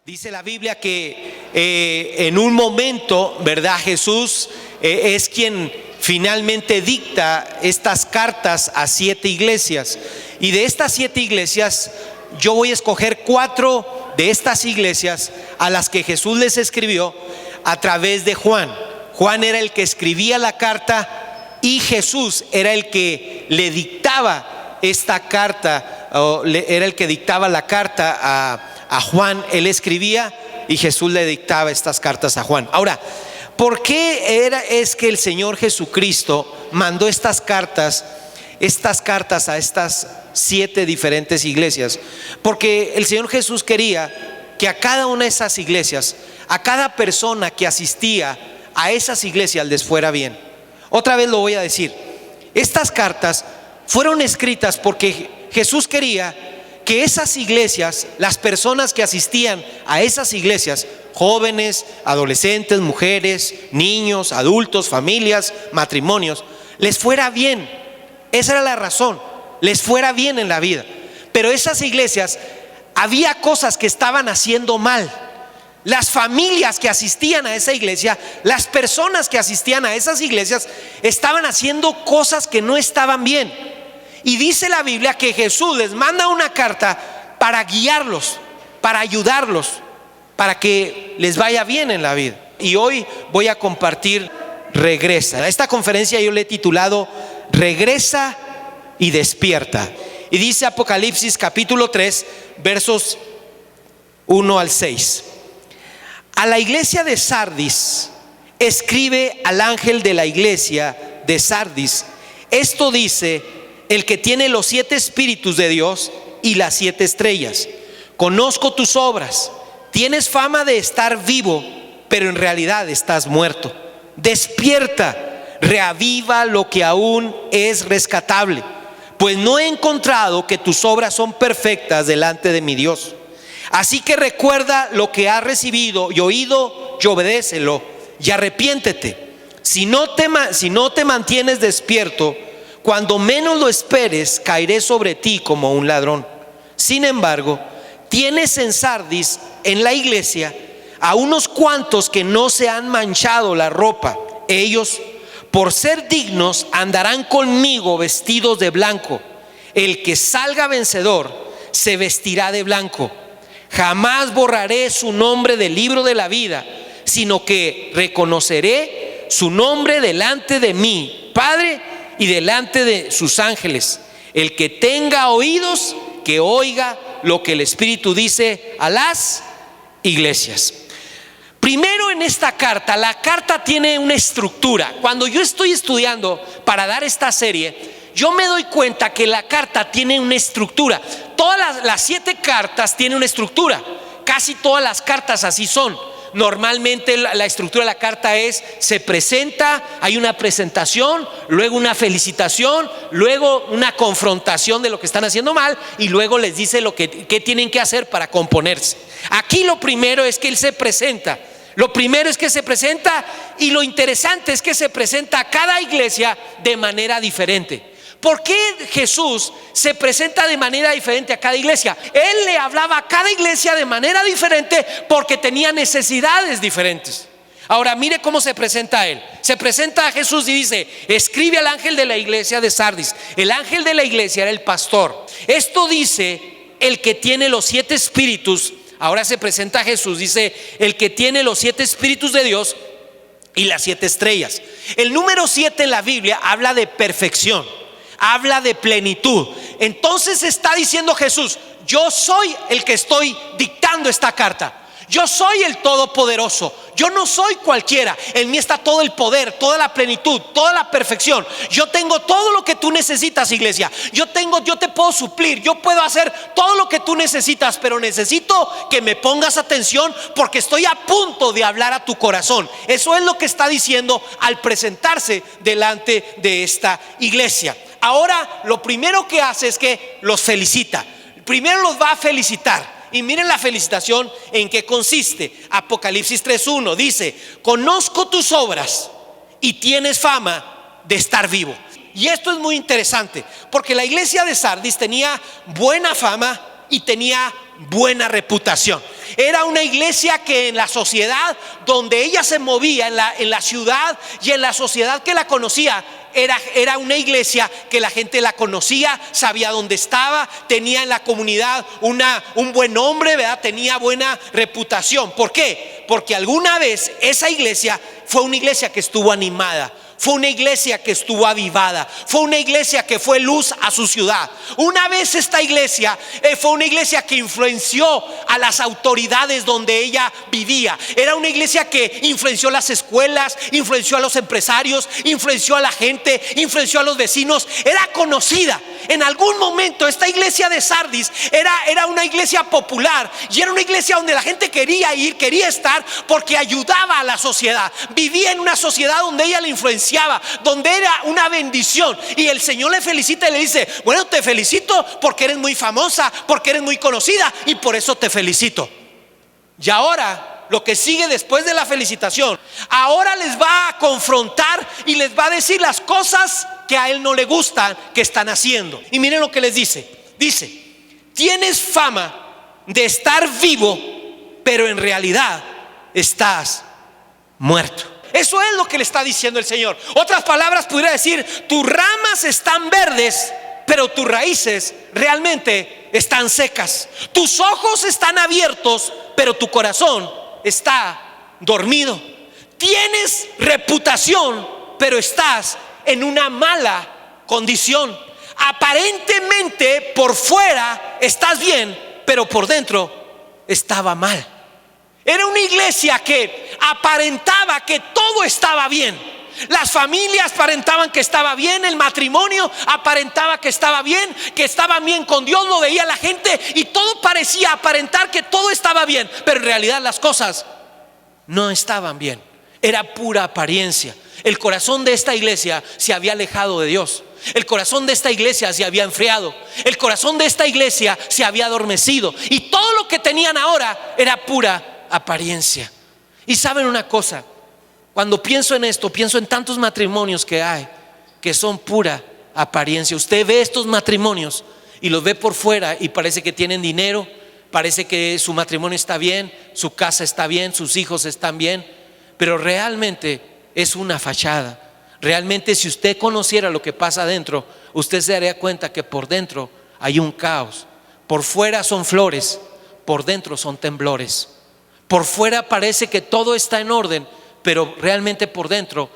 Dice la Biblia que en un momento, ¿verdad? Jesús es quien finalmente dicta estas cartas a 7 iglesias. Y de estas 7 iglesias, yo voy a escoger 4 de estas iglesias a las que Jesús les escribió a través de Juan. Juan era el que escribía la carta y Jesús era el que le dictaba esta carta, era el que dictaba la carta a Juan. Él escribía y Jesús le dictaba estas cartas a Juan. Ahora, ¿por qué es que el Señor Jesucristo mandó estas cartas a estas 7 diferentes iglesias? Porque el Señor Jesús quería que a cada una de esas iglesias, a cada persona que asistía a esas iglesias les fuera bien. Otra vez lo voy a decir, estas cartas fueron escritas porque Jesús quería que esas iglesias, las personas que asistían a esas iglesias, jóvenes, adolescentes, mujeres, niños, adultos, familias, matrimonios, les fuera bien. Esa era la razón, les fuera bien en la vida. Pero esas iglesias, había cosas que estaban haciendo mal. Las familias que asistían a esa iglesia, las personas que asistían a esas iglesias, estaban haciendo cosas que no estaban bien. Y dice la Biblia que Jesús les manda una carta para guiarlos, para ayudarlos, para que les vaya bien en la vida. Y hoy voy a compartir Regresa. A esta conferencia yo le he titulado Regresa y despierta. Y dice Apocalipsis capítulo 3, versos 1 al 6. A la iglesia de Sardis escribe al ángel de la iglesia de Sardis: esto dice el que tiene los 7 espíritus de Dios y las 7 estrellas. Conozco tus obras, tienes fama de estar vivo, pero en realidad estás muerto. Despierta, reaviva lo que aún es rescatable, pues no he encontrado que tus obras son perfectas delante de mi Dios. Así que recuerda lo que has recibido y oído y obedécelo y arrepiéntete. Si no te mantienes despierto, cuando menos lo esperes, caeré sobre ti como un ladrón. Sin embargo, tienes en Sardis, en la iglesia, a unos cuantos que no se han manchado la ropa. Ellos, por ser dignos, andarán conmigo vestidos de blanco. El que salga vencedor se vestirá de blanco. Jamás borraré su nombre del libro de la vida, sino que reconoceré su nombre delante de mí, Padre, y delante de sus ángeles. El que tenga oídos, que oiga lo que el Espíritu dice a las iglesias. Primero, en esta carta, la carta tiene una estructura. Cuando yo estoy estudiando para dar esta serie, yo me doy cuenta que la carta tiene una estructura. Todas las 7 cartas tienen una estructura. Casi todas las cartas así son. Normalmente la estructura de la carta es: se presenta, hay una presentación, luego una felicitación, luego una confrontación de lo que están haciendo mal, y luego les dice qué tienen que hacer para componerse. Aquí lo primero es que él se presenta. Lo primero es que se presenta, y lo interesante es que se presenta a cada iglesia de manera diferente. ¿Por qué Jesús se presenta de manera diferente a cada iglesia? Él le hablaba a cada iglesia de manera diferente porque tenía necesidades diferentes. Ahora mire cómo se presenta a él. Se presenta a Jesús y dice: escribe al ángel de la iglesia de Sardis. El ángel de la iglesia era el pastor. Esto dice el que tiene los 7 espíritus. Ahora se presenta a Jesús, dice: el que tiene los 7 espíritus de Dios y las 7 estrellas. El número 7 en la Biblia habla de perfección, habla de plenitud. Entonces está diciendo Jesús: yo soy el que estoy dictando esta carta. Yo soy el todopoderoso. Yo no soy cualquiera. En mí está todo el poder, toda la plenitud, toda la perfección. Yo tengo todo lo que tú necesitas, iglesia. Yo te puedo suplir. Yo puedo hacer todo lo que tú necesitas, pero necesito que me pongas atención porque estoy a punto de hablar a tu corazón. Eso es lo que está diciendo al presentarse delante de esta iglesia. Ahora lo primero que hace es que los felicita. Primero los va a felicitar. Y miren la felicitación en qué consiste. Apocalipsis 3:1 dice: conozco tus obras y tienes fama de estar vivo. Y esto es muy interesante porque la iglesia de Sardis tenía buena fama y tenía buena reputación. Era una iglesia que en la sociedad donde ella se movía, en la ciudad y en la sociedad que la conocía, era una iglesia que la gente la conocía, sabía dónde estaba, tenía en la comunidad un buen nombre, ¿verdad? Tenía buena reputación. ¿Por qué? Porque alguna vez esa iglesia fue una iglesia que estuvo animada, fue una iglesia que estuvo avivada, fue una iglesia que fue luz a su ciudad. Una vez esta iglesia fue una iglesia que influenció a las autoridades donde ella vivía. Era una iglesia que influenció las escuelas, influenció a los empresarios, influenció a la gente, influenció a los vecinos. Era conocida. En algún momento esta iglesia de Sardis era una iglesia popular y era una iglesia donde la gente quería ir, quería estar, porque ayudaba a la sociedad. Vivía en una sociedad donde ella le influenciaba, donde era una bendición. Y el Señor le felicita y le dice: bueno, te felicito porque eres muy famosa, porque eres muy conocida, y por eso te felicito. Y ahora, lo que sigue después de la felicitación, ahora les va a confrontar y les va a decir las cosas que a él no le gustan que están haciendo. Y miren lo que les dice. Dice: tienes fama de estar vivo, pero en realidad estás muerto. Eso es lo que le está diciendo el Señor. Otras palabras pudiera decir: tus ramas están verdes, pero tus raíces realmente están secas. Tus ojos están abiertos, pero tu corazón está dormido. Tienes reputación, pero estás en una mala condición. Aparentemente por fuera estás bien, pero por dentro estaba mal. Era una iglesia que aparentaba que todo estaba bien. Las familias aparentaban que estaba bien, el matrimonio aparentaba que estaba bien con Dios, lo veía la gente y todo parecía aparentar que todo estaba bien, pero en realidad las cosas no estaban bien. Era pura apariencia. El corazón de esta iglesia se había alejado de Dios. El corazón de esta iglesia se había enfriado. El corazón de esta iglesia se había adormecido. Y todo lo que tenían ahora era pura apariencia. Y saben una cosa, cuando pienso en esto, pienso en tantos matrimonios que hay que son pura apariencia. Usted ve estos matrimonios y los ve por fuera y parece que tienen dinero, parece que su matrimonio está bien, su casa está bien, sus hijos están bien, pero realmente es una fachada. Realmente, si usted conociera lo que pasa adentro, usted se daría cuenta que por dentro hay un caos. Por fuera son flores, por dentro son temblores. Por fuera parece que todo está en orden, pero realmente por dentro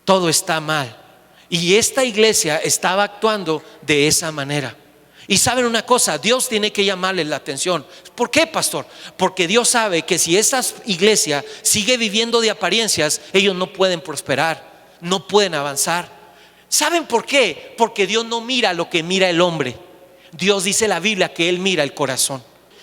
todo está mal. Y esta iglesia estaba actuando de esa manera. Y saben una cosa, Dios tiene que llamarles la atención. ¿Por qué, pastor? Porque Dios sabe que si esta iglesia sigue viviendo de apariencias, ellos no pueden prosperar, no pueden avanzar. ¿Saben por qué? Porque Dios no mira lo que mira el hombre. Dios dice en la Biblia que Él mira el corazón.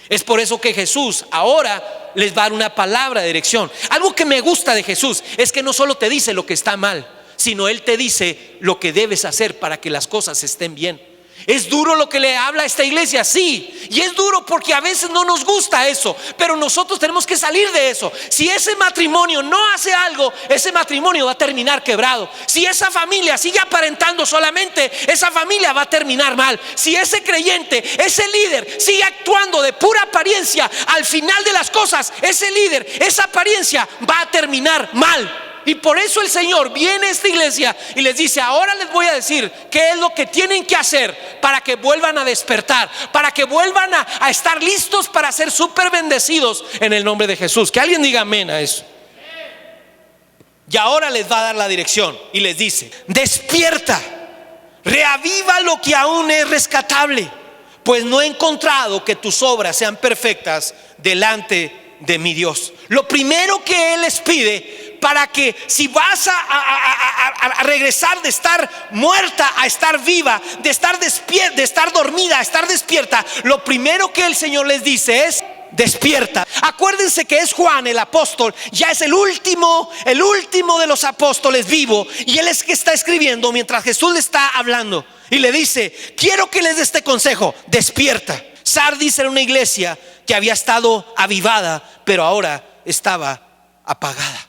Es por eso que Jesús ahora les va a dar una palabra de dirección. Algo que me gusta de Jesús es que no solo te dice lo que está mal, sino Él te dice lo que debes hacer para que las cosas estén bien. ¿Es duro lo que le habla a esta iglesia? Sí, y es duro porque a veces no nos gusta eso, pero nosotros tenemos que salir de eso. Si ese matrimonio no hace algo, ese matrimonio va a terminar quebrado. Si esa familia sigue aparentando solamente, esa familia va a terminar mal. Si ese creyente, ese líder sigue actuando de pura apariencia, al final de las cosas, ese líder, esa apariencia va a terminar mal. Y por eso el Señor viene a esta iglesia y les dice: ahora les voy a decir qué es lo que tienen que hacer para que vuelvan a despertar, para que vuelvan a estar listos para ser súper bendecidos en el nombre de Jesús. Que alguien diga amén a eso. Y ahora les va a dar la dirección y les dice: despierta, reaviva lo que aún es rescatable, pues no he encontrado que tus obras sean perfectas delante de mi Dios. Lo primero que Él les pide, para que si vas a regresar de estar muerta a estar viva, de estar despierta, de estar dormida a estar despierta, lo primero que el Señor les dice es: despierta. Acuérdense que es Juan el apóstol, ya es el último de los apóstoles vivo, y él es que está escribiendo mientras Jesús le está hablando y le dice: quiero que les dé este consejo, despierta. Sardis era una iglesia que había estado avivada, pero ahora estaba apagada.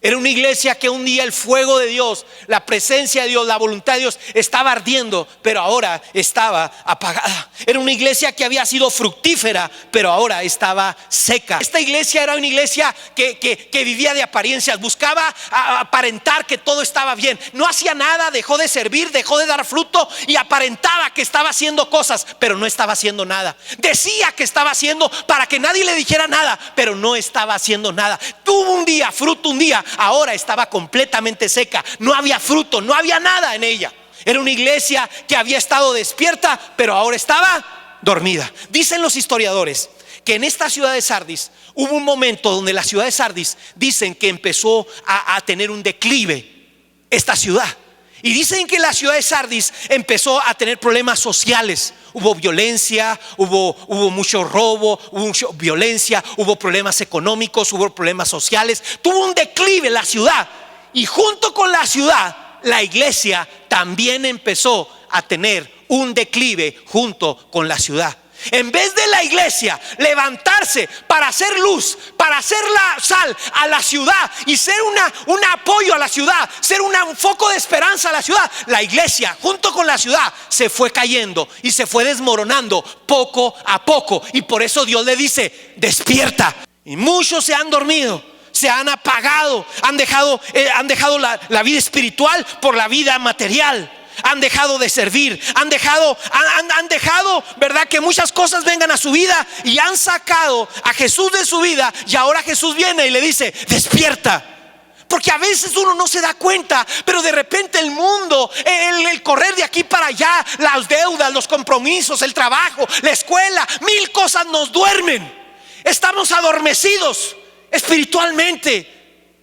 Era una iglesia que un día el fuego de Dios, la presencia de Dios, la voluntad de Dios estaba ardiendo, pero ahora estaba apagada. Era una iglesia que había sido fructífera, pero ahora estaba seca. Esta iglesia era una iglesia que vivía de apariencias, buscaba aparentar que todo estaba bien. No hacía nada, dejó de servir, dejó de dar fruto y aparentaba que estaba haciendo cosas, pero no estaba haciendo nada. Decía que estaba haciendo para que nadie le dijera nada, pero no estaba haciendo nada. Tuvo un día, fruto un día. Ahora estaba completamente seca, no había fruto, no había nada en ella. Era una iglesia que había estado despierta, pero ahora estaba dormida. Dicen los historiadores que en esta ciudad de Sardis hubo un momento donde la ciudad de Sardis dicen que empezó a tener un declive esta ciudad. Y dicen que la ciudad de Sardis empezó a tener problemas sociales. Hubo violencia, hubo mucho robo, hubo mucha violencia, hubo problemas económicos, hubo problemas sociales. Tuvo un declive la ciudad. Y junto con la ciudad, la iglesia también empezó a tener un declive junto con la ciudad. En vez de la iglesia levantarse para hacer luz, para hacer la sal a la ciudad y ser un apoyo a la ciudad, ser un foco de esperanza a la ciudad, la iglesia junto con la ciudad se fue cayendo y se fue desmoronando poco a poco. Y por eso Dios le dice: despierta. Y muchos se han dormido, se han apagado, han dejado la vida espiritual por la vida material. Han dejado de servir, han dejado, ¿verdad?, que muchas cosas vengan a su vida y han sacado a Jesús de su vida. Y ahora Jesús viene y le dice: despierta. Porque a veces uno no se da cuenta, pero de repente el mundo, el correr de aquí para allá, las deudas, los compromisos, el trabajo, la escuela, mil cosas nos duermen. Estamos adormecidos espiritualmente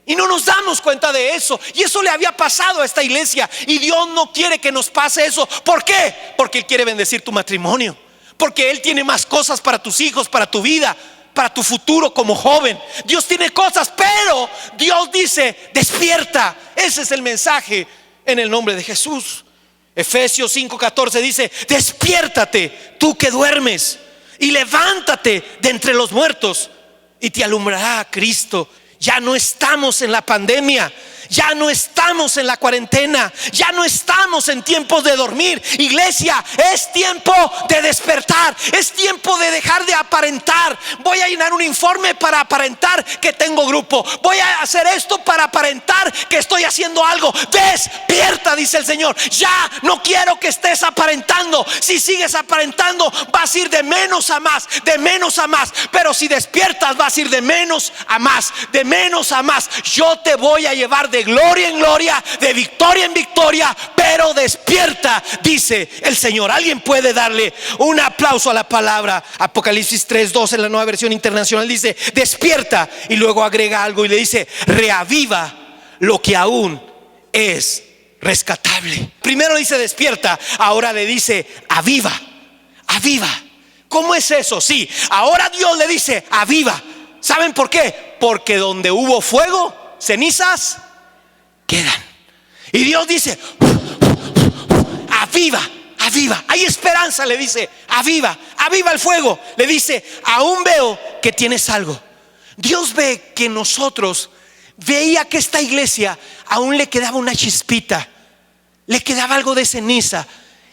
y no nos damos cuenta de eso. Y eso le había pasado a esta iglesia. Y Dios no quiere que nos pase eso. ¿Por qué? Porque Él quiere bendecir tu matrimonio, porque Él tiene más cosas para tus hijos, para tu vida, para tu futuro como joven. Dios tiene cosas, pero Dios dice: despierta. Ese es el mensaje en el nombre de Jesús. Efesios 5:14 dice: despiértate tú que duermes, y levántate de entre los muertos, y te alumbrará Cristo. Ya no estamos en la pandemia, ya no estamos en la cuarentena, ya no estamos en tiempos de dormir. Iglesia, es tiempo de despertar, es tiempo de dejar de aparentar. Voy a llenar un informe para aparentar que tengo grupo, voy a hacer esto para aparentar que estoy haciendo algo. Despierta, dice el Señor. Ya no quiero que estés aparentando. Si sigues aparentando, vas a ir de menos a más, de menos a más. Pero si despiertas, vas a ir de menos a más, de menos a más. Yo te voy a llevar de gloria en gloria, de victoria en victoria, pero despierta, dice el Señor. Alguien puede darle un aplauso a la palabra. Apocalipsis 3:2 en la Nueva Versión Internacional dice: despierta, y luego agrega algo y le dice: reaviva lo que aún es rescatable. Primero dice despierta, ahora le dice aviva, aviva. ¿Cómo es eso? Sí, ahora Dios le dice aviva. ¿Saben por qué? Porque donde hubo fuego, cenizas quedan. Y Dios dice: aviva, aviva. Hay esperanza, le dice: aviva, aviva el fuego. Le dice: aún veo que tienes algo. Dios ve que nosotros, veía que esta iglesia aún le quedaba una chispita, le quedaba algo de ceniza,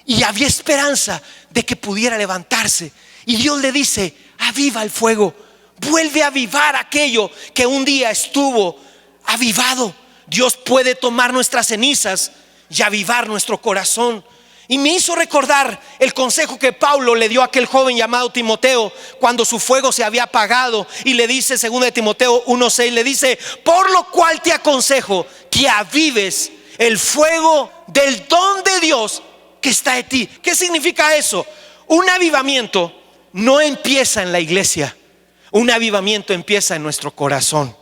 y había esperanza de que pudiera levantarse. Y Dios le dice: aviva el fuego, vuelve a avivar aquello que un día estuvo avivado. Dios puede tomar nuestras cenizas y avivar nuestro corazón. Y me hizo recordar el consejo que Pablo le dio a aquel joven llamado Timoteo cuando su fuego se había apagado. Y le dice, 2 Timoteo 1:6, le dice: por lo cual te aconsejo que avives el fuego del don de Dios que está en ti. ¿Qué significa eso? Un avivamiento no empieza en la iglesia, un avivamiento empieza en nuestro corazón.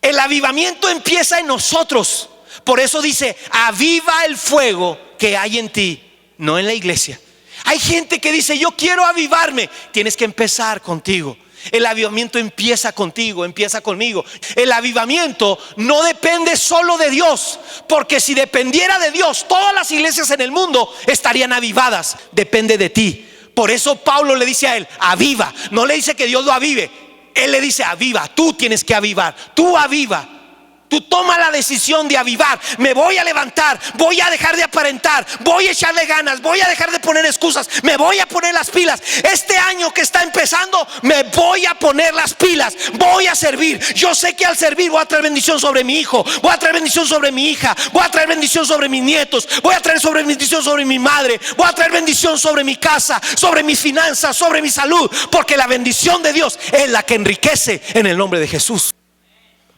El avivamiento empieza en nosotros. Por eso dice: aviva el fuego que hay en ti, no en la iglesia. Hay gente que dice: yo quiero avivarme. Tienes que empezar contigo. El avivamiento empieza contigo, empieza conmigo. El avivamiento no depende solo de Dios, porque si dependiera de Dios, todas las iglesias en el mundo estarían avivadas. Depende de ti. Por eso Pablo le dice a él: aviva. No le dice que Dios lo avive, él le dice: aviva. Tú tienes que avivar, tú aviva. Tú toma la decisión de avivar. Me voy a levantar, voy a dejar de aparentar, voy a echarle ganas, voy a dejar de poner excusas, me voy a poner las pilas. Este año que está empezando, me voy a poner las pilas, voy a servir. Yo sé que al servir voy a traer bendición sobre mi hijo, voy a traer bendición sobre mi hija, voy a traer bendición sobre mis nietos, voy a traer bendición sobre mi madre, voy a traer bendición sobre mi casa, sobre mis finanzas, sobre mi salud, porque la bendición de Dios es la que enriquece, en el nombre de Jesús.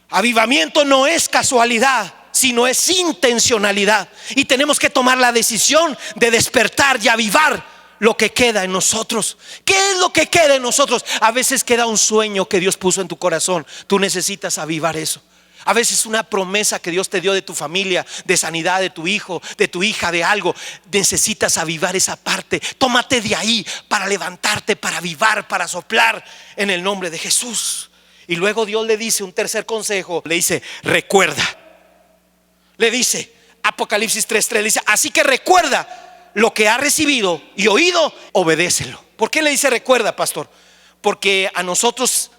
Avivamiento no es casualidad, sino es intencionalidad. Y tenemos que tomar la decisión de despertar y avivar lo que queda en nosotros. ¿Qué es lo que queda en nosotros? A veces queda un sueño que Dios puso en tu corazón. Tú necesitas avivar eso. A veces una promesa que Dios te dio de tu familia, de sanidad de tu hijo, de tu hija, de algo. Necesitas avivar esa parte. Tómate de ahí para levantarte, para avivar, para soplar, en el nombre de Jesús. Y luego Dios le dice un tercer consejo. Le dice: recuerda. Le dice, Apocalipsis 3:3, le dice: así que recuerda lo que has recibido y oído, obedécelo. ¿Por qué le dice recuerda, pastor? Porque a nosotros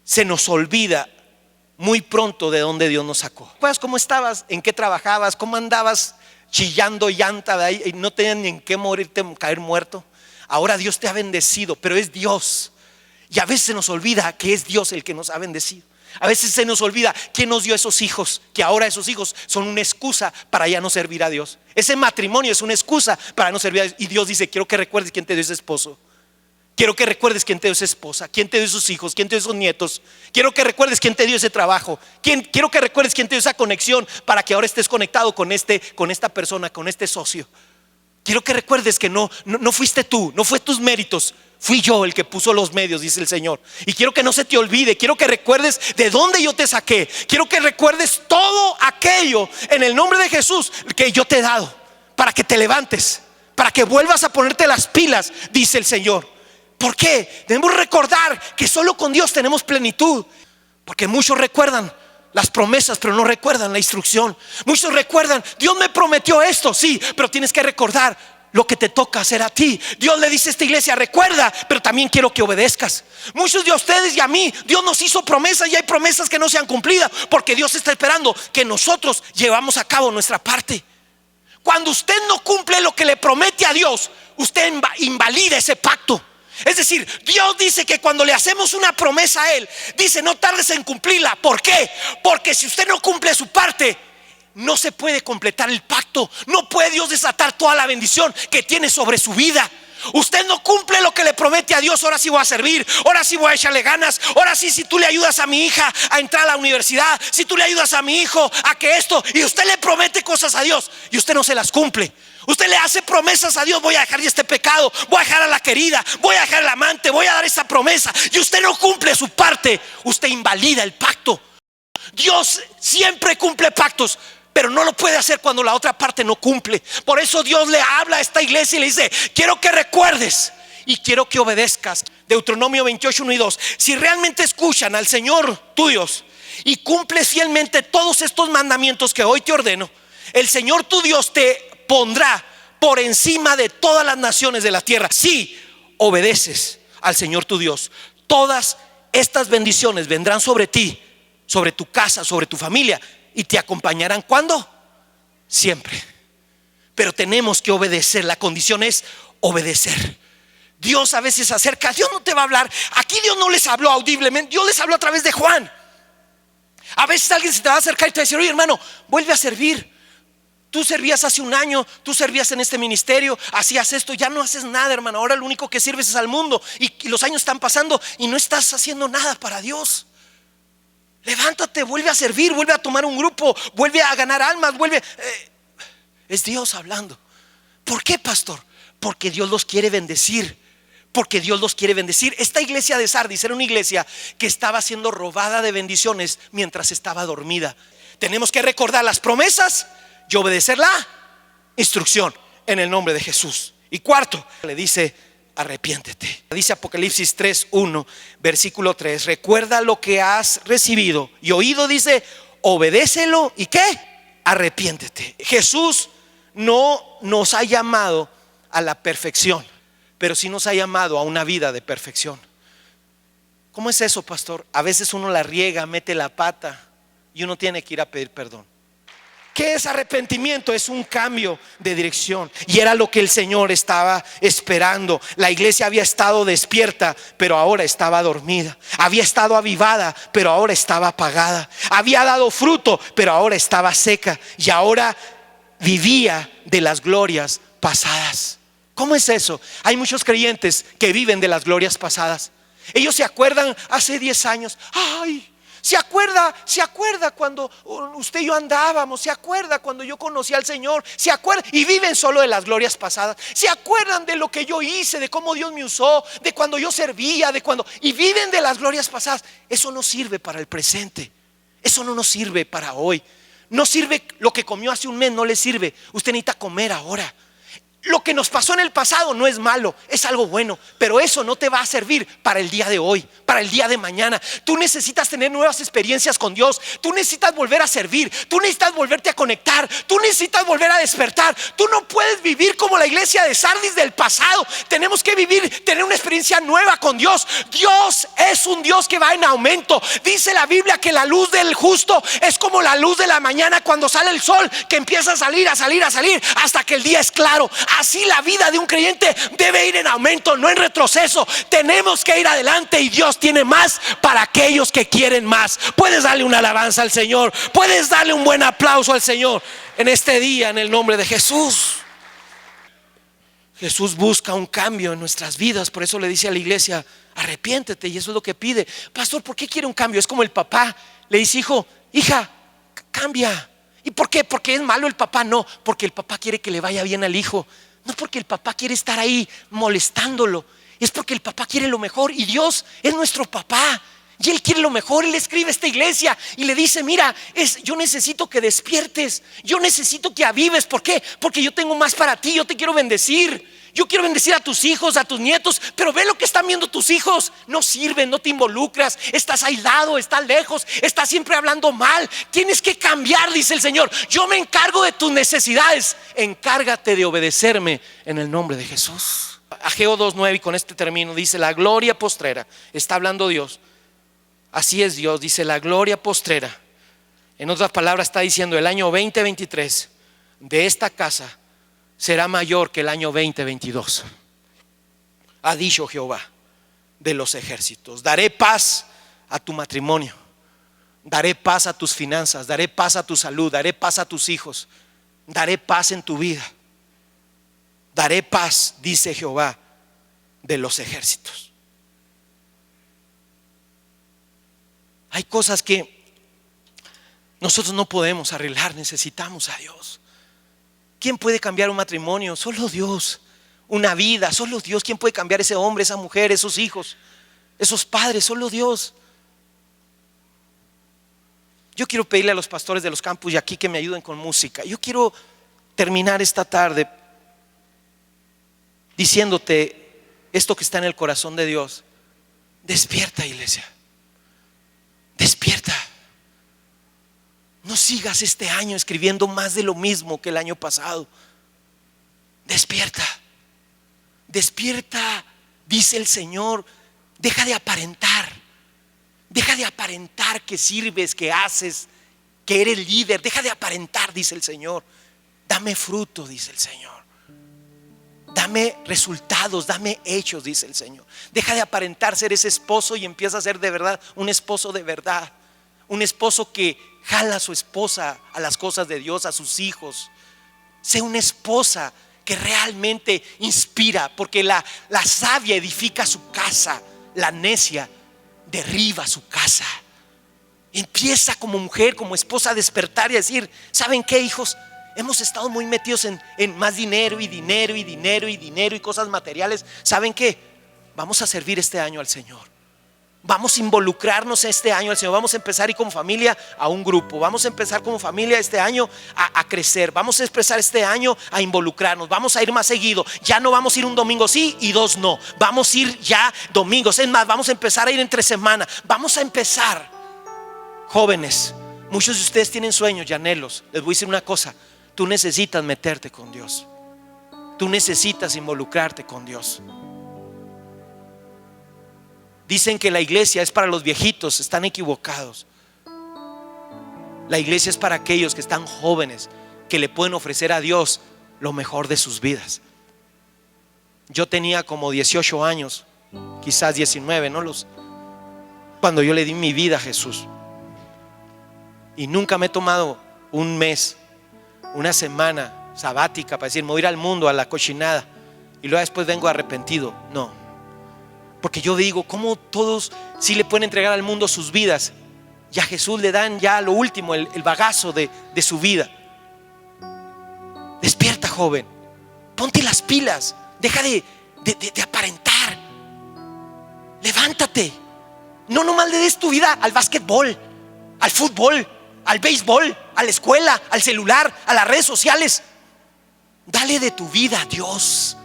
se nos olvida muy pronto de dónde Dios nos sacó. ¿Recuerdas cómo estabas? ¿En qué trabajabas? ¿Cómo andabas chillando llanta de ahí y no tenías ni en qué morirte, caer muerto? Ahora Dios te ha bendecido, pero es Dios. Y a veces se nos olvida que es Dios el que nos ha bendecido. A veces se nos olvida quién nos dio esos hijos, que ahora esos hijos son una excusa para ya no servir a Dios. Ese matrimonio es una excusa para no servir a Dios. Y Dios dice: quiero que recuerdes quién te dio ese esposo. Quiero que recuerdes quién te dio esa esposa, quién te dio esos hijos, quién te dio esos nietos. Quiero que recuerdes quién te dio ese trabajo. Quiero que recuerdes quién te dio esa conexión para que ahora estés conectado con esta persona, con este socio. Quiero que recuerdes que no fuiste tú, no fue tus méritos, fui yo el que puso los medios, dice el Señor. Y quiero que no se te olvide, quiero que recuerdes de dónde yo te saqué. Quiero que recuerdes todo aquello en el nombre de Jesús que yo te he dado, para que te levantes, para que vuelvas a ponerte las pilas, dice el Señor. ¿Por qué? Debemos recordar que solo con Dios tenemos plenitud. Porque muchos recuerdan las promesas, pero no recuerdan la instrucción. Muchos recuerdan: Dios me prometió esto, sí, pero tienes que recordar lo que te toca hacer a ti. Dios le dice a esta iglesia: recuerda, pero también quiero que obedezcas. Muchos de ustedes y a mí, Dios nos hizo promesas y hay promesas que no se han cumplido, porque Dios está esperando que nosotros llevamos a cabo nuestra parte. Cuando usted no cumple lo que le promete a Dios, usted invalida ese pacto. Es decir, Dios dice que cuando le hacemos una promesa a Él, dice: no tardes en cumplirla. ¿Por qué? Porque si usted no cumple su parte, no se puede completar el pacto. No puede Dios desatar toda la bendición que tiene sobre su vida. Usted no cumple lo que le promete a Dios: ahora sí voy a servir, ahora sí voy a echarle ganas, ahora sí, si tú le ayudas a mi hija a entrar a la universidad, si tú le ayudas a mi hijo a que esto, y usted le promete cosas a Dios y usted no se las cumple. Usted le hace promesas a Dios: voy a dejar este pecado, voy a dejar a la querida, voy a dejar al amante, voy a dar esa promesa, y usted no cumple su parte. Usted invalida el pacto. Dios siempre cumple pactos, pero no lo puede hacer cuando la otra parte no cumple. Por eso Dios le habla a esta iglesia y le dice: quiero que recuerdes y quiero que obedezcas. Deuteronomio 28:1-2. Si realmente escuchan al Señor tu Dios y cumples fielmente todos estos mandamientos que hoy te ordeno, el Señor tu Dios te pondrá por encima de todas las naciones de la tierra. Si obedeces al Señor tu Dios, todas estas bendiciones vendrán sobre ti, sobre tu casa, sobre tu familia, y te acompañarán. ¿Cuándo? Siempre. Pero tenemos que obedecer. La condición es obedecer. Dios a veces se acerca. Dios no te va a hablar. Aquí Dios no les habló audiblemente, Dios les habló a través de Juan. A veces alguien se te va a acercar y te va a decir: oye, hermano, vuelve a servir. Tú servías hace un año, tú servías en este ministerio, hacías esto, ya no haces nada, hermano. Ahora lo único que sirves es al mundo, y los años están pasando y no estás haciendo nada para Dios. Levántate, vuelve a servir, vuelve a tomar un grupo, vuelve a ganar almas, es Dios hablando. ¿Por qué, pastor? Porque Dios los quiere bendecir. Porque Dios los quiere bendecir. Esta iglesia de Sardis era una iglesia que estaba siendo robada de bendiciones mientras estaba dormida. Tenemos que recordar las promesas y obedecer la instrucción en el nombre de Jesús. Y cuarto, le dice: arrepiéntete. Dice Apocalipsis 3:1, versículo 3: recuerda lo que has recibido y oído, dice, obedécelo. ¿Y qué? Arrepiéntete. Jesús no nos ha llamado a la perfección, pero sí nos ha llamado a una vida de perfección. ¿Cómo es eso, pastor? A veces uno la riega, mete la pata, y uno tiene que ir a pedir perdón. ¿Qué es arrepentimiento? Es un cambio de dirección. Y era lo que el Señor estaba esperando. La iglesia había estado despierta, pero ahora estaba dormida. Había estado avivada, pero ahora estaba apagada. Había dado fruto, pero ahora estaba seca. Y ahora vivía de las glorias pasadas. ¿Cómo es eso? Hay muchos creyentes que viven de las glorias pasadas. Ellos se acuerdan hace 10 años. Ay, se acuerda cuando usted y yo andábamos, se acuerda cuando yo conocí al Señor, se acuerda, y viven solo de las glorias pasadas. Se acuerdan de lo que yo hice, de cómo Dios me usó, de cuando yo servía, y viven de las glorias pasadas. Eso no sirve para el presente. Eso no nos sirve para hoy. No sirve lo que comió hace un mes, no le sirve. Usted necesita comer ahora. Lo que nos pasó en el pasado no es malo, es algo bueno, pero eso no te va a servir para el día de hoy, para el día de mañana. Tú necesitas tener nuevas experiencias con Dios. Tú necesitas volver a servir. Tú necesitas volverte a conectar. Tú necesitas volver a despertar. Tú no puedes vivir como la iglesia de Sardis del pasado. Tenemos que tener una experiencia nueva con Dios. Dios es un Dios que va en aumento. Dice la Biblia que la luz del justo es como la luz de la mañana cuando sale el sol, que empieza a salir hasta que el día es claro. Así la vida de un creyente debe ir en aumento, no en retroceso. Tenemos que ir adelante y Dios tiene más para aquellos que quieren más. Puedes darle una alabanza al Señor, puedes darle un buen aplauso al Señor en este día, en el nombre de Jesús. Jesús busca un cambio en nuestras vidas. Por eso le dice a la iglesia: arrepiéntete. Y eso es lo que pide. Pastor, ¿por qué quiere un cambio? Es como el papá le dice: hijo, hija, cambia. ¿Y por qué? ¿Porque es malo el papá? No, porque el papá quiere que le vaya bien al hijo. No porque el papá quiere estar ahí molestándolo. Es porque el papá quiere lo mejor. Y Dios es nuestro papá y Él quiere lo mejor. Él escribe a esta iglesia y le dice: mira, yo necesito que despiertes. Yo necesito que avives. ¿Por qué? Porque yo tengo más para ti. Yo te quiero bendecir. Yo quiero bendecir a tus hijos, a tus nietos. Pero ve lo que están viendo tus hijos. No sirven, no te involucras. Estás aislado, estás lejos. Estás siempre hablando mal. Tienes que cambiar, dice el Señor. Yo me encargo de tus necesidades. Encárgate de obedecerme en el nombre de Jesús. Ageo 2:9, y con este termino, dice: la gloria postrera. Está hablando Dios. Así es Dios, dice: la gloria postrera. En otras palabras está diciendo: el año 2023 de esta casa será mayor que el año 2022. Ha dicho Jehová de los ejércitos: daré paz a tu matrimonio, daré paz a tus finanzas, daré paz a tu salud, daré paz a tus hijos, daré paz en tu vida. Daré paz, dice Jehová de los ejércitos. Hay cosas que nosotros no podemos arreglar, necesitamos a Dios. ¿Quién puede cambiar un matrimonio? Solo Dios. Una vida, solo Dios. ¿Quién puede cambiar ese hombre, esa mujer, esos hijos, esos padres? Solo Dios. Yo quiero pedirle a los pastores de los campus y aquí que me ayuden con música. Yo quiero terminar esta tarde diciéndote esto que está en el corazón de Dios. Despierta, iglesia. Despierta. No sigas este año escribiendo más de lo mismo que el año pasado. Despierta. Despierta, dice el Señor. Deja de aparentar. Deja de aparentar que sirves, que haces, que eres líder. Deja de aparentar, dice el Señor. Dame fruto, dice el Señor. Dame resultados, dame hechos, dice el Señor. Deja de aparentar ser ese esposo y empieza a ser de verdad un esposo de verdad. Un esposo que jala a su esposa a las cosas de Dios, a sus hijos. Sé una esposa que realmente inspira, porque la sabia edifica su casa, la necia derriba su casa. Empieza como mujer, como esposa a despertar y a decir: ¿saben qué, hijos? Hemos estado muy metidos en más dinero y dinero y dinero y dinero y cosas materiales. ¿Saben qué? Vamos a servir este año al Señor. Vamos a involucrarnos este año al Señor. Vamos a empezar y como familia a un grupo. Vamos a empezar como familia este año a crecer. Vamos a empezar este año a involucrarnos. Vamos a ir más seguido. Ya no vamos a ir un domingo sí y dos no. Vamos a ir ya domingos. Es más, vamos a empezar a ir entre semana. Vamos a empezar. Jóvenes, muchos de ustedes tienen sueños y anhelos. Les voy a decir una cosa: tú necesitas meterte con Dios. Tú necesitas involucrarte con Dios. Dicen que la iglesia es para los viejitos. Están equivocados. La iglesia es para aquellos que están jóvenes, que le pueden ofrecer a Dios lo mejor de sus vidas. Yo tenía como 18 años, quizás 19, cuando yo le di mi vida a Jesús. Y nunca me he tomado un mes, una semana sabática para decir, me voy a ir al mundo, a la cochinada, y luego después vengo arrepentido. No, porque yo digo, ¿cómo todos sí le pueden entregar al mundo sus vidas? Y a Jesús le dan ya lo último, el bagazo de su vida. Despierta, joven, ponte las pilas, deja de aparentar, levántate. No nomás le des tu vida al básquetbol, al fútbol, al béisbol, a la escuela, al celular, a las redes sociales. Dale de tu vida a Dios.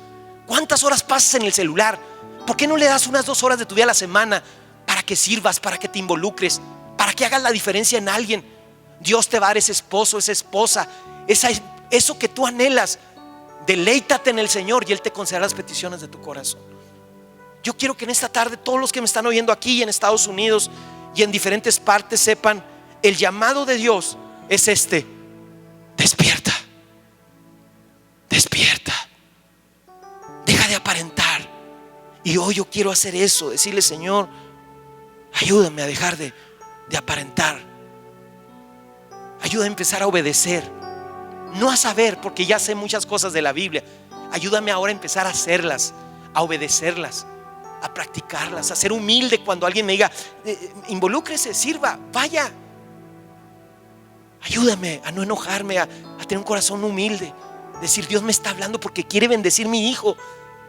¿Cuántas horas pasas en el celular? ¿Por qué no le das unas 2 horas de tu vida a la semana para que sirvas, para que te involucres, para que hagas la diferencia en alguien? Dios te va a dar ese esposo, esa esposa, eso que tú anhelas. Deleítate en el Señor y Él te concederá las peticiones de tu corazón. Yo quiero que en esta tarde todos los que me están oyendo aquí en Estados Unidos y en diferentes partes sepan, el llamado de Dios es este: despierta, despierta, deja de aparentar. Y hoy yo quiero hacer eso, decirle: Señor, ayúdame a dejar de aparentar, ayúdame a empezar a obedecer, no a saber, porque ya sé muchas cosas de la Biblia. Ayúdame ahora a empezar a hacerlas, a obedecerlas, a practicarlas, a ser humilde cuando alguien me diga, involúcrese, sirva, vaya. Ayúdame a no enojarme, a tener un corazón humilde, decir: Dios me está hablando porque quiere bendecir mi hijo,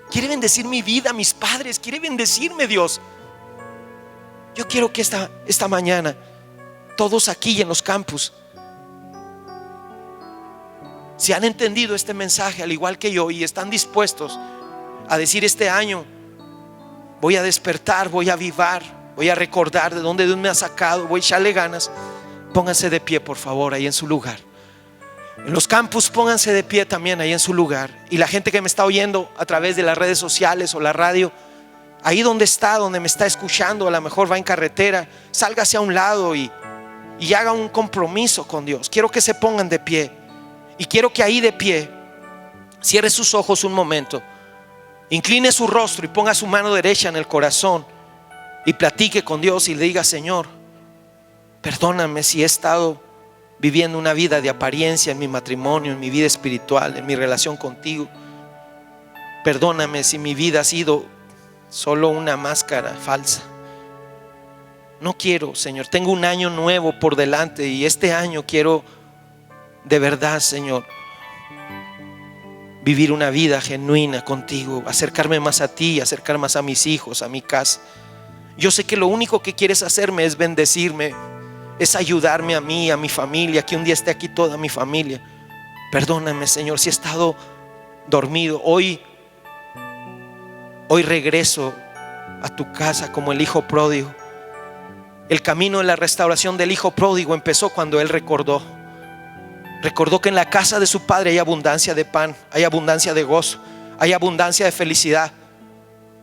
quiere bendecir mi vida, mis padres, quiere bendecirme Dios. Yo quiero que esta mañana todos aquí en los campus, si han entendido este mensaje al igual que yo y están dispuestos a decir: este año voy a despertar, voy a avivar, voy a recordar de dónde Dios me ha sacado, voy a echarle ganas. Pónganse de pie, por favor, ahí en su lugar. En los campus pónganse de pie también ahí en su lugar. Y la gente que me está oyendo a través de las redes sociales o la radio, ahí donde me está escuchando, a lo mejor va en carretera, sálgase a un lado y haga un compromiso con Dios. Quiero que se pongan de pie. Y quiero que ahí de pie cierre sus ojos un momento, incline su rostro y ponga su mano derecha en el corazón y platique con Dios y le diga: Señor, perdóname si he estado viviendo una vida de apariencia en mi matrimonio, en mi vida espiritual, en mi relación contigo. Perdóname si mi vida ha sido solo una máscara falsa. No quiero, Señor, tengo un año nuevo por delante y este año quiero de verdad, Señor, vivir una vida genuina contigo, acercarme más a ti, acercar más a mis hijos, a mi casa. Yo sé que lo único que quieres hacerme es bendecirme, es ayudarme a mí, a mi familia, que un día esté aquí toda mi familia. Perdóname, Señor, si he estado dormido. Hoy regreso a tu casa como el hijo pródigo. El camino de la restauración del hijo pródigo empezó cuando él recordó que en la casa de su padre hay abundancia de pan, hay abundancia de gozo, hay abundancia de felicidad,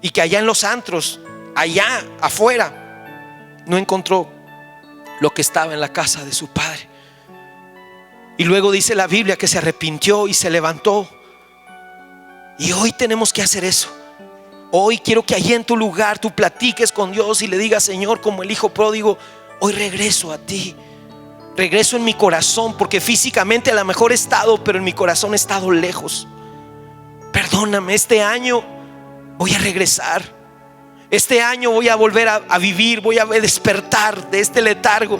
y que allá en los antros, allá afuera, no encontró lo que estaba en la casa de su padre. Y luego dice la Biblia que se arrepintió y se levantó. Y hoy tenemos que hacer eso. Hoy quiero que allí en tu lugar tú platiques con Dios y le digas: Señor, como el hijo pródigo, hoy regreso a ti. Regreso en mi corazón, porque físicamente a lo mejor he estado, pero en mi corazón he estado lejos. Perdóname, este año voy a regresar. Este año voy a volver a vivir, voy a despertar de este letargo.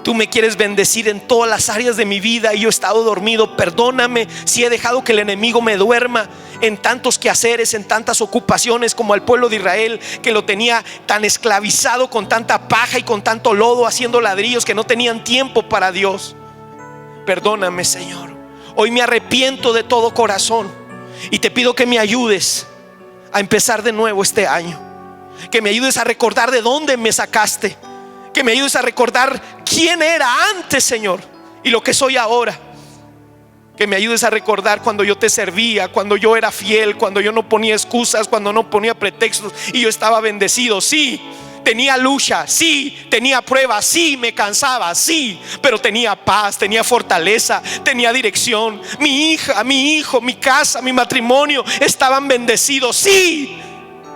Tú me quieres bendecir en todas las áreas de mi vida y yo he estado dormido. Perdóname si he dejado que el enemigo me duerma en tantos quehaceres, en tantas ocupaciones, como al pueblo de Israel, que lo tenía tan esclavizado con tanta paja y con tanto lodo, haciendo ladrillos, que no tenían tiempo para Dios. Perdóname, Señor. Hoy me arrepiento de todo corazón y te pido que me ayudes a empezar de nuevo este año. Que me ayudes a recordar de dónde me sacaste. Que me ayudes a recordar quién era antes, Señor, y lo que soy ahora. Que me ayudes a recordar cuando yo te servía, cuando yo era fiel, cuando yo no ponía excusas, cuando no ponía pretextos y yo estaba bendecido. Sí, tenía lucha, sí, tenía pruebas, sí, me cansaba, sí, pero tenía paz, tenía fortaleza, tenía dirección. Mi hija, mi hijo, mi casa, mi matrimonio estaban bendecidos, sí.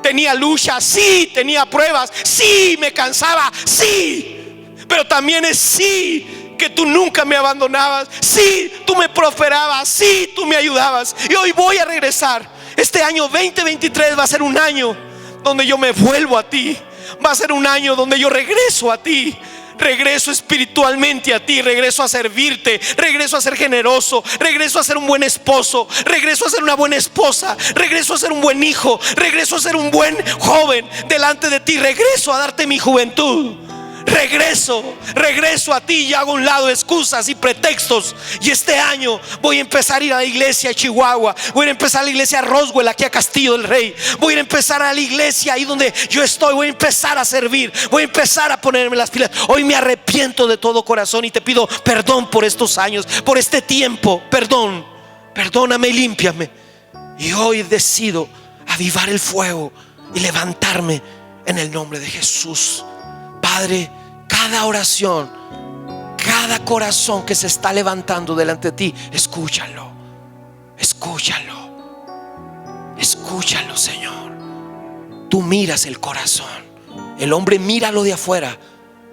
Tenía lucha, sí, tenía pruebas, sí, me cansaba, sí, pero también es sí, que tú nunca me abandonabas, sí, tú me prosperabas, sí, tú me ayudabas. Y hoy voy a regresar. Este año 2023 va a ser un año donde yo me vuelvo a ti. Va a ser un año donde yo regreso a ti. Regreso espiritualmente a ti, regreso a servirte, regreso a ser generoso, regreso a ser un buen esposo, regreso a ser una buena esposa, regreso a ser un buen hijo, regreso a ser un buen joven delante de ti, regreso a darte mi juventud. Regreso a ti y hago a un lado excusas y pretextos. Y este año voy a empezar a ir a la iglesia a Chihuahua, voy a empezar a la iglesia a Roswell, aquí a Castillo del Rey. Voy a empezar a la iglesia ahí donde yo estoy, voy a empezar a servir, voy a empezar a ponerme las pilas. Hoy me arrepiento de todo corazón y te pido perdón por estos años, por este tiempo. Perdóname y límpiame. Y hoy decido avivar el fuego y levantarme en el nombre de Jesús. Padre, cada oración, cada corazón que se está levantando delante de ti, escúchalo, Señor. Tú miras el corazón. El hombre mira lo de afuera,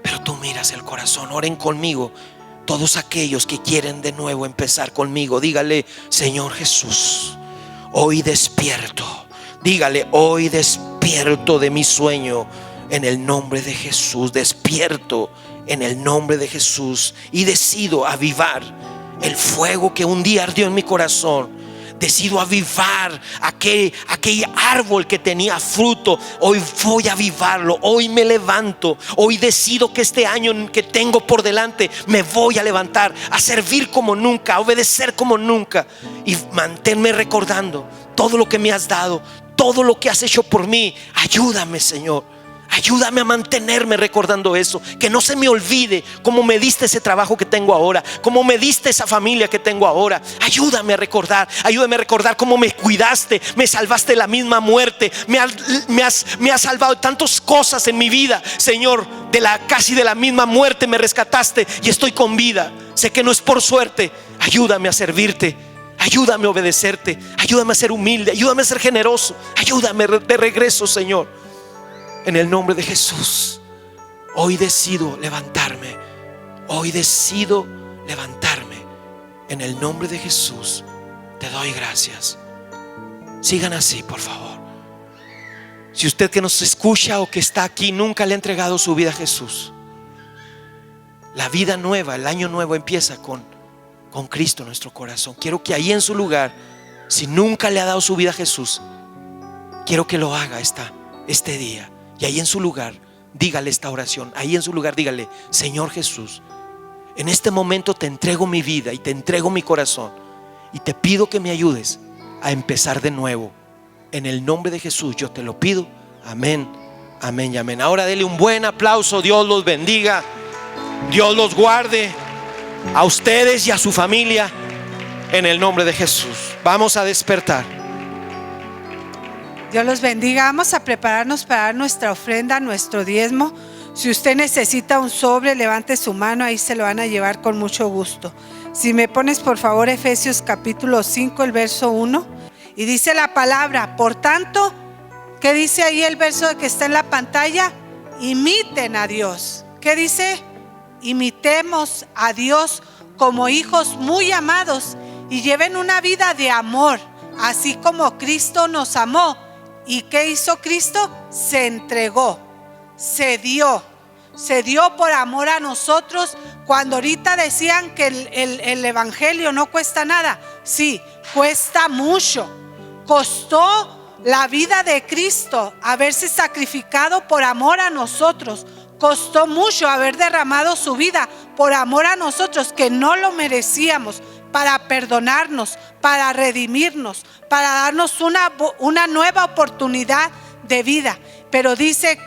pero tú miras el corazón. Oren conmigo todos aquellos que quieren de nuevo empezar conmigo. Dígale: Señor Jesús, hoy despierto. Dígale: hoy despierto de mi sueño. En el nombre de Jesús, despierto en el nombre de Jesús y decido avivar el fuego que un día ardió en mi corazón. Decido avivar aquel árbol que tenía fruto. Hoy voy a avivarlo. Hoy me levanto. Hoy decido que este año que tengo por delante me voy a levantar a servir como nunca, a obedecer como nunca y mantenerme recordando todo lo que me has dado, todo lo que has hecho por mí. Ayúdame, Señor. Ayúdame a mantenerme recordando eso. Que no se me olvide cómo me diste ese trabajo que tengo ahora, cómo me diste esa familia que tengo ahora. Ayúdame a recordar cómo me cuidaste, me salvaste de la misma muerte. Me has salvado de tantas cosas en mi vida, Señor. Casi de la misma muerte me rescataste y estoy con vida. Sé que no es por suerte. Ayúdame a servirte. Ayúdame a obedecerte. Ayúdame a ser humilde. Ayúdame a ser generoso. Ayúdame de regreso, Señor. En el nombre de Jesús, hoy decido levantarme. En el nombre de Jesús, te doy gracias. Sigan así, por favor. Si usted que nos escucha o que está aquí nunca le ha entregado su vida a Jesús, la vida nueva, el año nuevo empieza con Cristo en nuestro corazón. Quiero que ahí en su lugar, si nunca le ha dado su vida a Jesús, quiero que lo haga este día. Y ahí en su lugar, dígale esta oración. Ahí en su lugar, dígale: Señor Jesús, en este momento te entrego mi vida y te entrego mi corazón. Y te pido que me ayudes a empezar de nuevo. En el nombre de Jesús yo te lo pido. Amén, amén y amén. Ahora dele un buen aplauso. Dios los bendiga. Dios los guarde a ustedes y a su familia. En el nombre de Jesús. Vamos a despertar. Dios los bendiga. Vamos a prepararnos para dar nuestra ofrenda, nuestro diezmo. Si usted necesita un sobre, levante su mano, ahí se lo van a llevar con mucho gusto. Si me pones por favor Efesios capítulo 5, el verso 1. Y dice la palabra: por tanto, ¿qué dice ahí el verso que está en la pantalla? Imiten a Dios. ¿Qué dice? Imitemos a Dios como hijos muy amados y lleven una vida de amor, así como Cristo nos amó. ¿Y qué hizo Cristo? Se entregó, se dio por amor a nosotros. Cuando ahorita decían que el evangelio no cuesta nada, sí, cuesta mucho. Costó la vida de Cristo haberse sacrificado por amor a nosotros. Costó mucho haber derramado su vida por amor a nosotros, que no lo merecíamos, para perdonarnos, para redimirnos, para darnos una nueva oportunidad de vida. Pero dice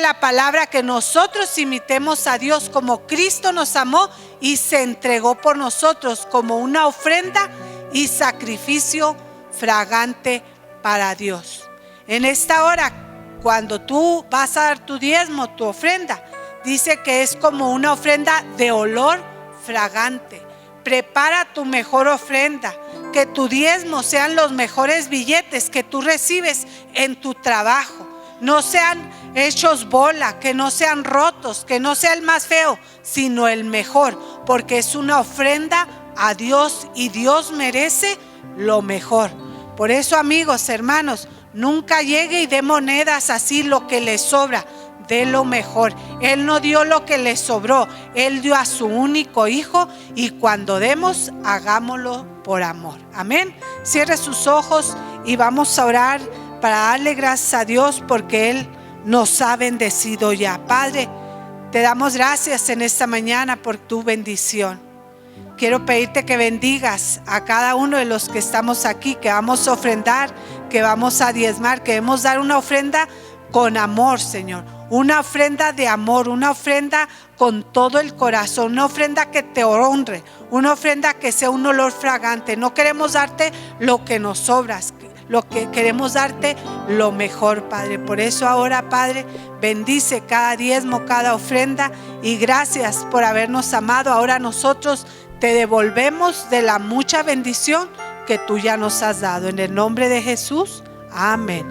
la palabra que nosotros imitemos a Dios como Cristo nos amó y se entregó por nosotros como una ofrenda y sacrificio fragante para Dios. En esta hora, cuando tú vas a dar tu diezmo, tu ofrenda, dice que es como una ofrenda de olor fragante. Prepara tu mejor ofrenda, que tu diezmo sean los mejores billetes que tú recibes en tu trabajo. No sean hechos bola, que no sean rotos, que no sea el más feo, sino el mejor, porque es una ofrenda a Dios y Dios merece lo mejor. Por eso, amigos, hermanos, nunca llegue y dé monedas así lo que le sobra. De lo mejor. Él no dio lo que le sobró, Él dio a su único hijo, y cuando demos, hagámoslo por amor. Amén. Cierre sus ojos y vamos a orar para darle gracias a Dios porque Él nos ha bendecido ya. Padre, te damos gracias en esta mañana por tu bendición. Quiero pedirte que bendigas a cada uno de los que estamos aquí, que vamos a ofrendar, que vamos a diezmar, que debemos dar una ofrenda con amor, Señor. Una ofrenda de amor, una ofrenda con todo el corazón, una ofrenda que te honre, una ofrenda que sea un olor fragante. No queremos darte lo que nos sobras, lo que queremos darte lo mejor, Padre. Por eso ahora, Padre, bendice cada diezmo, cada ofrenda, y gracias por habernos amado. Ahora nosotros te devolvemos de la mucha bendición que tú ya nos has dado. En el nombre de Jesús, amén.